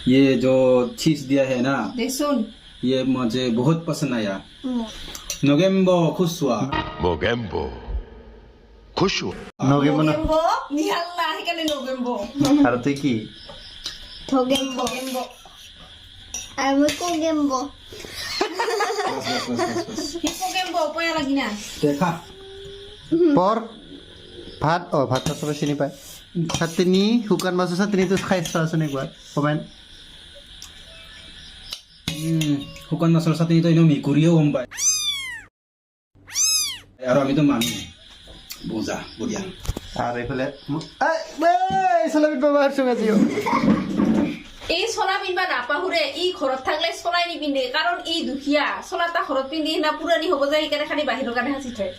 ये जो चीज दिया है ना देख सुन ये मुझे बहुत पसंद आया नोगेम्बो खुश हुआ Mogembo. খুশ হও। নগেম্বো না November নিহাল্লা সেইকাৰণে November আর তুই কি Togembo. November আমি Kogembo. সি November পয়া লাগি না देखा পর ভাত ভাতটা সবাই চিনি পায় চাটনি শুকান মাছৰ চাটনিটো খাই চোৱাচোন একবাৰ কমেণ্ট শুকান মাছৰ চাটনি তো এনেও মেকুৰীয়েও গম পায় আৰু আমিতো মানুহ বুজা বঢ়িয়া আর এইফালে চালাবিত ব্যৱহাৰ চুঙাজিও এই চলা পিন্ধবা নাপাহুৰে ই ঘৰত থাকলে চলাই নিপিন্ধে কাৰণ ই দুখীয়া চলা এটা ঘৰত পিন্ধি না পুৰণি হ'ব যায় সেইকাৰণে খালি বাহিৰৰ কাৰণে সাঁচি থয়